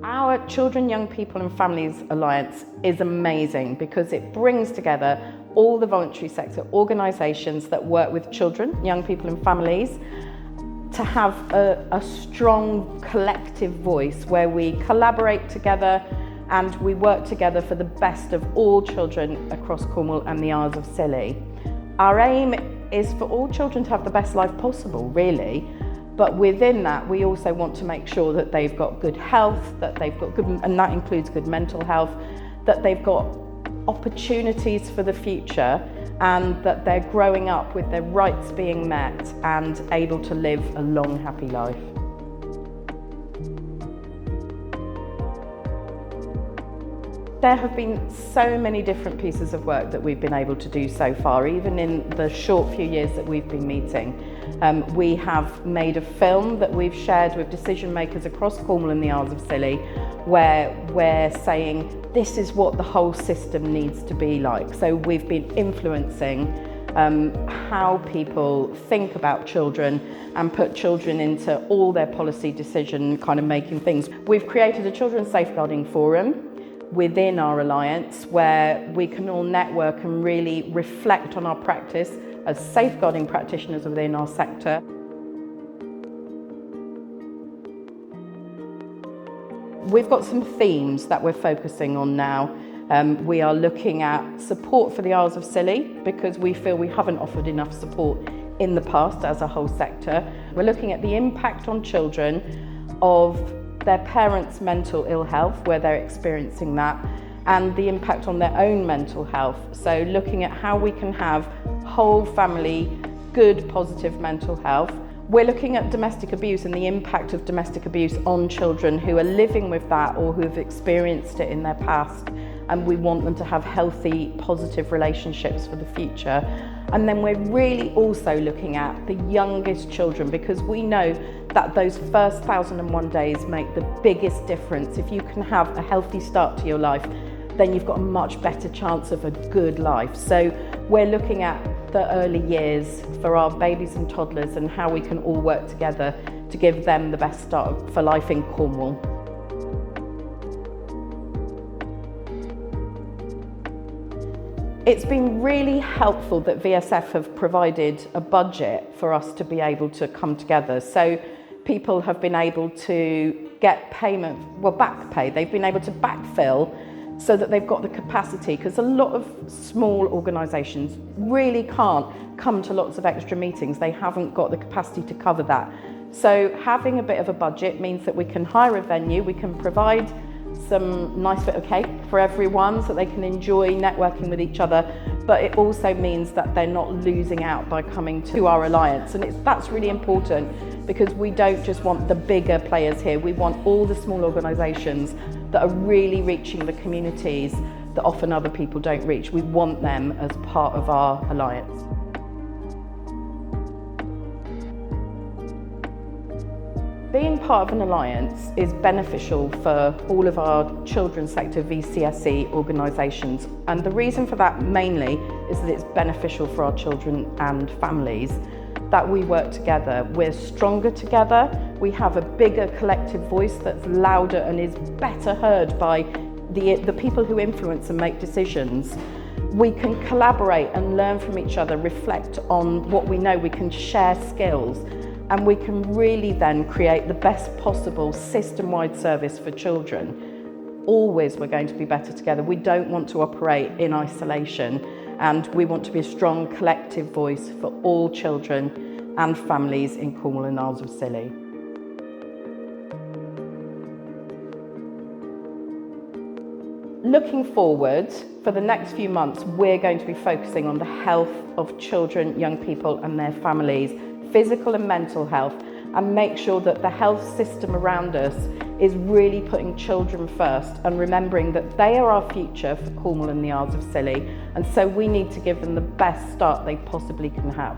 Our Children, Young People and Families Alliance is amazing because it brings together all the voluntary sector organisations that work with children, young people and families to have a strong collective voice where we collaborate together and we work together for the best of all children across Cornwall and the Isles of Scilly. Our aim is for all children to have the best life possible, really. But within that, we also want to make sure that they've got good health, that they've got good, and that includes good mental health, that they've got opportunities for the future, and that they're growing up with their rights being met and able to live a long, happy life. There have been so many different pieces of work that we've been able to do so far, even in the short few years that we've been meeting. We have made a film that we've shared with decision makers across Cornwall and the Isles of Scilly, where we're saying this is what the whole system needs to be like. So we've been influencing how people think about children and put children into all their policy decision kind of making things. We've created a children's safeguarding forum within our alliance where we can all network and really reflect on our practice as safeguarding practitioners within our sector. We've got some themes that we're focusing on now. We are looking at support for the Isles of Scilly because we feel we haven't offered enough support in the past as a whole sector. We're looking at the impact on children of their parents' mental ill health, where they're experiencing that, and the impact on their own mental health. So looking at how we can have whole family, good, positive mental health. We're looking at domestic abuse and the impact of domestic abuse on children who are living with that or who have experienced it in their past, and we want them to have healthy, positive relationships for the future. And then we're really also looking at the youngest children because we know that those first 1,001 days make the biggest difference. If you can have a healthy start to your life, then you've got a much better chance of a good life. So we're looking at the early years for our babies and toddlers and how we can all work together to give them the best start for life in Cornwall. It's been really helpful that VSF have provided a budget for us to be able to come together. So people have been able to get payment, well, back pay. They've been able to backfill so that they've got the capacity, because a lot of small organisations really can't come to lots of extra meetings. They haven't got the capacity to cover that. So having a bit of a budget means that we can hire a venue, we can provide some nice bit of cake for everyone so they can enjoy networking with each other, but it also means that they're not losing out by coming to our alliance, and that's really important because we don't just want the bigger players here, we want all the small organisations that are really reaching the communities that often other people don't reach. We want them as part of our alliance. Being part of an alliance is beneficial for all of our children's sector VCSE organisations, and the reason for that mainly is that it's beneficial for our children and families, that we work together. We're stronger together, we have a bigger collective voice that's louder and is better heard by the people who influence and make decisions. We can collaborate and learn from each other, reflect on what we know, we can share skills, and we can really then create the best possible system-wide service for children. Always we're going to be better together. We don't want to operate in isolation, and we want to be a strong collective voice for all children and families in Cornwall and Isles of Scilly. Looking forward, for the next few months, we're going to be focusing on the health of children, young people and their families, physical and mental health, and make sure that the health system around us is really putting children first and remembering that they are our future for Cornwall and the Isles of Scilly, and so we need to give them the best start they possibly can have.